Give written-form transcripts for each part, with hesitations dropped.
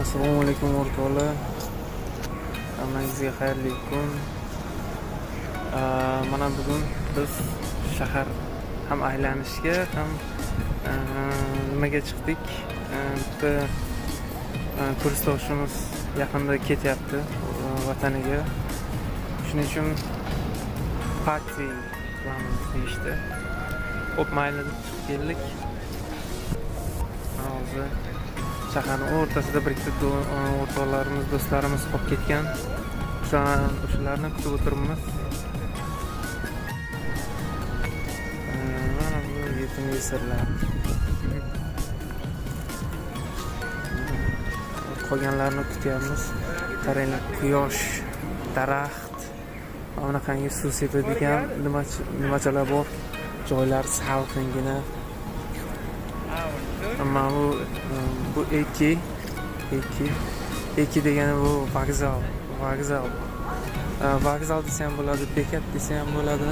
Assalomu alaykum o'rtoqlar. Hammangizga xayrli kun. Mana bugun biz shahar ham aylanishga ham nimaga chiqdik. Bitta kursdoshimiz yaqinda ketyapti vataniga. Shuning uchun parti qilamiz deyishdi. Xo'p, mayli deb chiqib keldik. Hozir shaharning o'rtasida bir ikkita o'rtoqlarimiz, do'stlarimiz qolib ketgan. O'shalarni kutib o'tiribmiz. Mana bu yetim yesirlar. Qolganlarni kutyapmiz. Qaranglar, quyosh, daraxt, bunaqangi suv sepadigan nimachalar bor. Joylar salqingina. Ammo bu eki degani bu vokzal desa ham bo'ladi, bekat desa ham bo'ladi.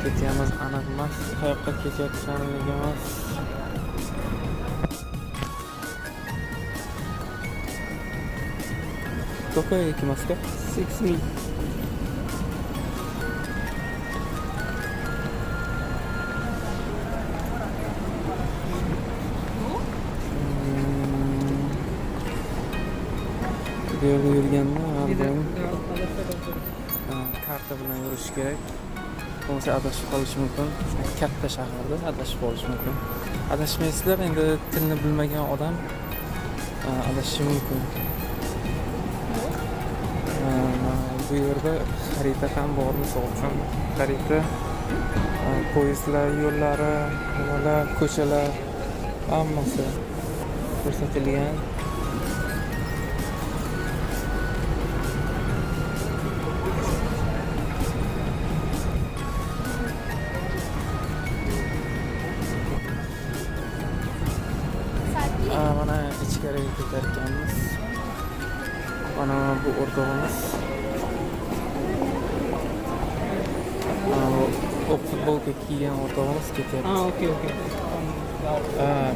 Ketyapmiz, aniq emas, qayoqqa ketayotganligi emas. Сколько экимаска? 6 mil. Bu yerda yurganda karta bilan yurish kerak. Bo'lmasa adashib qolish mumkin. Katta shaharda adashib qolish mumkin. Adashmaysizlar, endi tilni bilmagan odam adashishi mumkin. Bu yerda xarita ham bor, misol uchun xarita, poyezdlar yo'llari, nimalar, ko'chalar hammasi ko'rsatilgan. Mana ichkariga ketar ekanmiz. Mana bu o'rtog'imiz. Futbolka kiygan o'rtog'imiz ketyapti. Okey.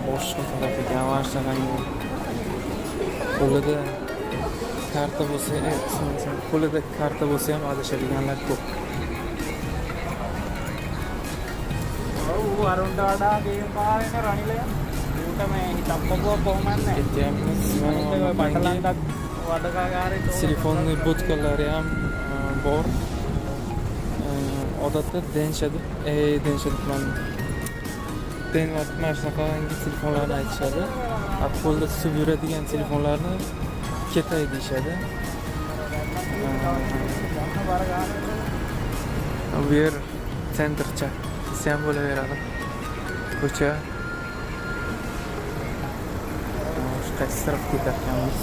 Boshqa tarafga avashlangan. Qo'lida karta bo'lsa ham adashadiganlar ko'p. Telefonli budkalari ham bor. Odatda denshadi mana shunaqangi telefonlarni aytishadi. Qo'lda tutib yuradigan telefonlarni ketay deyishadi. Bu yer sentrcha desa ham bo'laveradi. Ko'cha. Qaysi tarafga ketarkanmiz?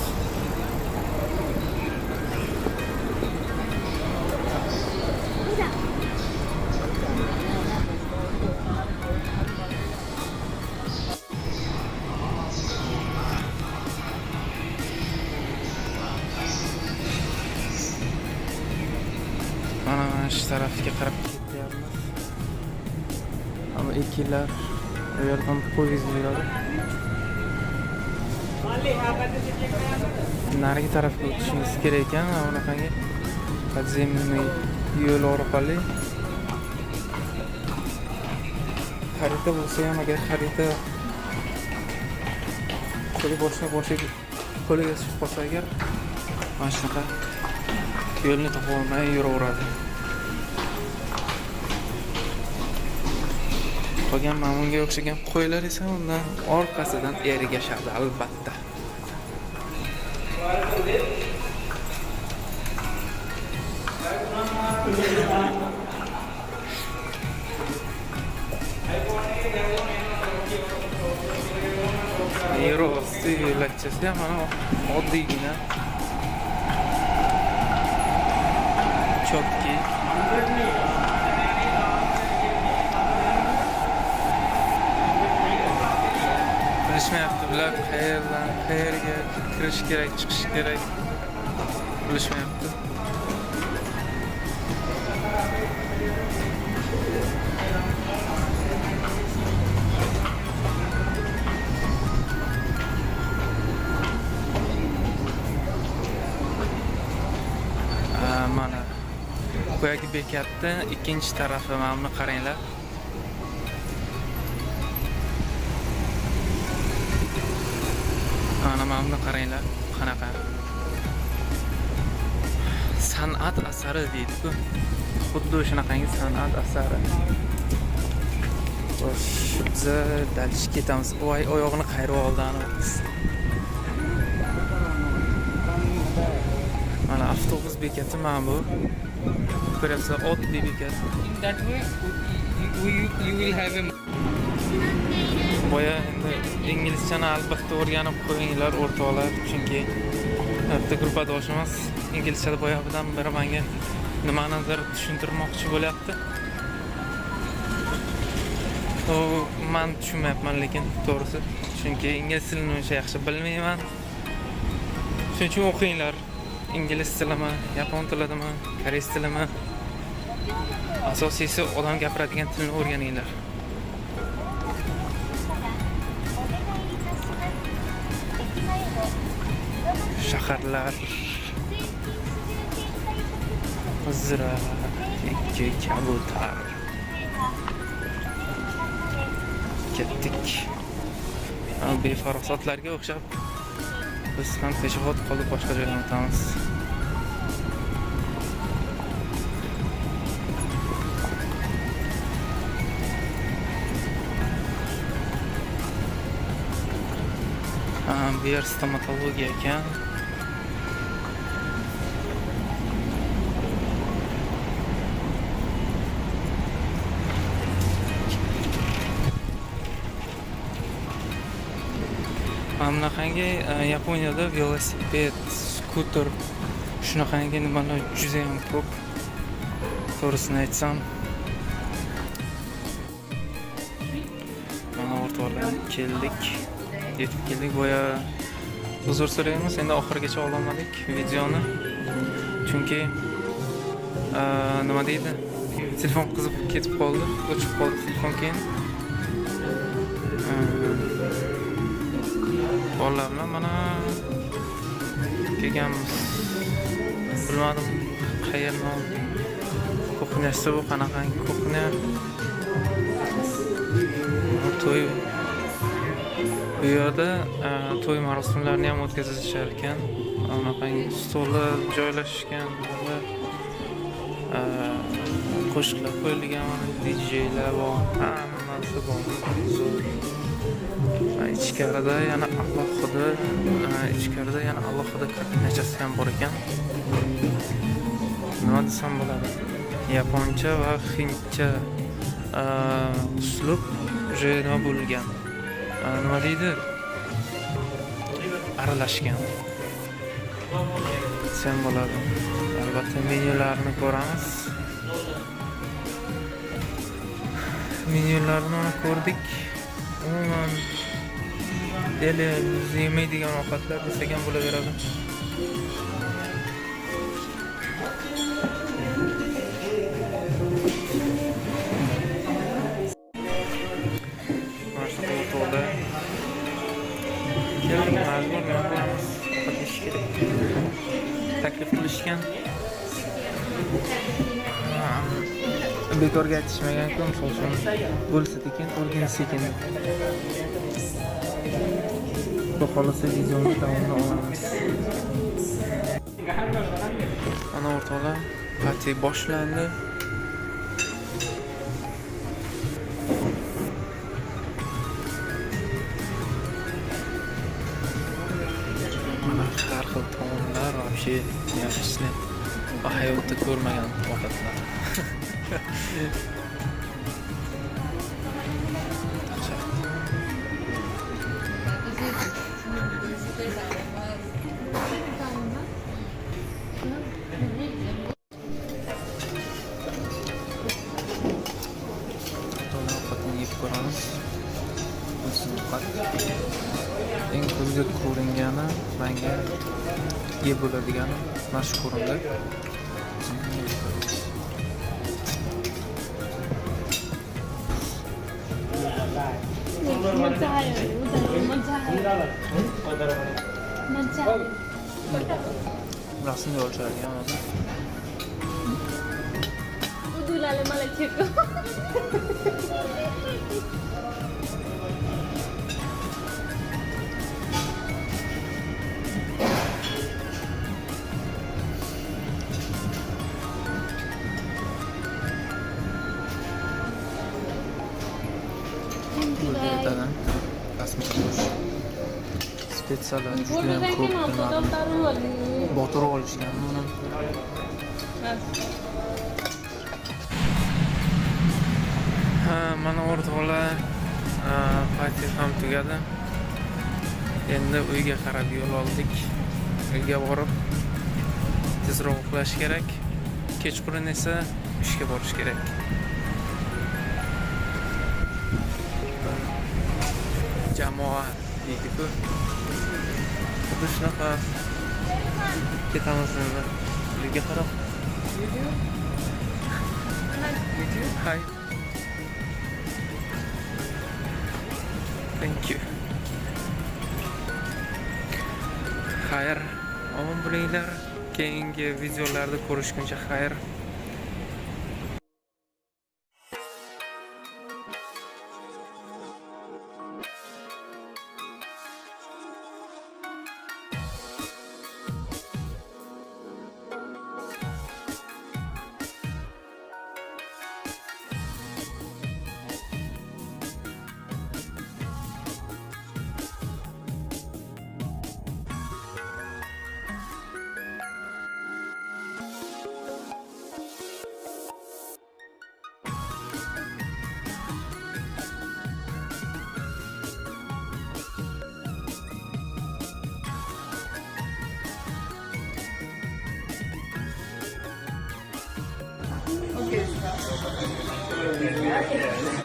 Mana shu tarafga qarab ketyapmiz. Ama ekinlar bu yerdan poyezd yuradi. Narigi tarafga o'tishingiz kerak ekan, bunaqangi podzemniy yo'l orqali. Xarita bo'lsa ham, agar xarita qo'liga tushib qolsa agar, mana shunaqa yo'lni topa olmay yuraveradi. Qolgan mamunga o'xshagan qo'ylar esa undan orqasidan ergashadi albatta. Yer osti yo'lakchasi ham mana oddiygina chotki. Bilishmayapti bular qayerdan, qayerga kirish kerak, chiqish kerak. Bilishmayapti. Mana boyagi bekatda ikkinchi tarafi, mana buni qaranglar. Mana buni qaranglar, qanaqa san'at asari deydi-ku. Xuddi shunaqangi san'at asari. Xo'sh, biz dalish ketamiz. Voy, oyog'ini qayrib oldi ana. Mana avtobus bekati mana bu. Ko'ryapsizlar, oddiy bekat. In that way, you will have a. Boya endi inglizchani albatta o'rganib qo'yinglar o'rtoqlar, chunki bitta gruppadoshimiz inglizchada boyagidan biri menga nimanidir tushuntirmoqchi bo'lyapti. Men tushunmayapman lekin to'g'risi, chunki ingliz tilini uncha yaxshi bilmayman. Shuning uchun o'qinglar. İngiliz tilimi, yapon tilimi, koreys tilimi. Asosiysi odam gapiradigan tilni o'rganinglar. Shaharlar Hizra, ikki kabutar. Ketdik. Befarosatlarga o'xshab biz ham peshobod qolib boshqa joyga o'tamiz. Bu yer stomatologiya ekan. Bunaqangi Yaponiyada velosiped, skuter, shunaqangi nimalar juda ham ko'p. To'g'risini aytsam, mana o'rtoqlar keldik. Yetib keldik. Boya uzr so'raymiz, endi oxirigacha ololmadik videoni. Chunki nima deydi? Telefon qizib ketib qoldi, o'chib qoldi telefon keyin. Bolalar bilan mana kelganmiz. Bilmadim qayerdan kuxnyasi bu, qanaqangi kuxnya. To'y bu yerda to'y marosimlarini ham o'tkazishar ekan. Anaqangi stollar joylashgan, qo'shiqlar qo'yilgan, DJlar bor, hammasi bor. Ichkarida yana alohida kabinachasi ham bor ekan. Nima desam bo'ladi? Yaponcha va hindcha uslub nima bo'lgan. Nima deydi? Aralashgan. Sen bo'ladi. Albatta menyularni ko'ramiz. Menyularni ko'rdik. Umuman deli yemeydigan ovqatlar desak ham bo'laveradi. Taklif qilishgan. Bekorga aytishmagan-ku, misol uchun bo'lsa ekan, o'rgansa ekan. Bu xolasa videoni davomini olamiz. Ana o'rtoqlar, parti boshlandi. Mana har xil taomlar, вообще yaxshi. Hayotda ko'rmagan ovqatlar. Ovqatni yeb ko'ramiz. eng ko'zga ko'ringani menga yeb bo'ladigani mana shu ko'rindi. मजा आयो मजा आयो मजा आयो Rasmga o'lchadigan o'zi. उदुलाले मलाई खेको Burada aytadan rasmga qo'yish. Spetsiyal juda ham ko'p nimalarni botirib olishgan uni. Ha, mana o'rtoqlar, parti ham tugadi. Endi uyga qarab yo'l oldik. Uyga borib tezroq uxlash kerak. Kechqurun esa ishga borish kerak. Jamoa deydi-ku. Xuddi shunaqa ketamiz endi. Uyga qarab. Hi. Thank you. Xayr, omon bo'linglar. Keyingi videolarda ko'rishguncha xayr.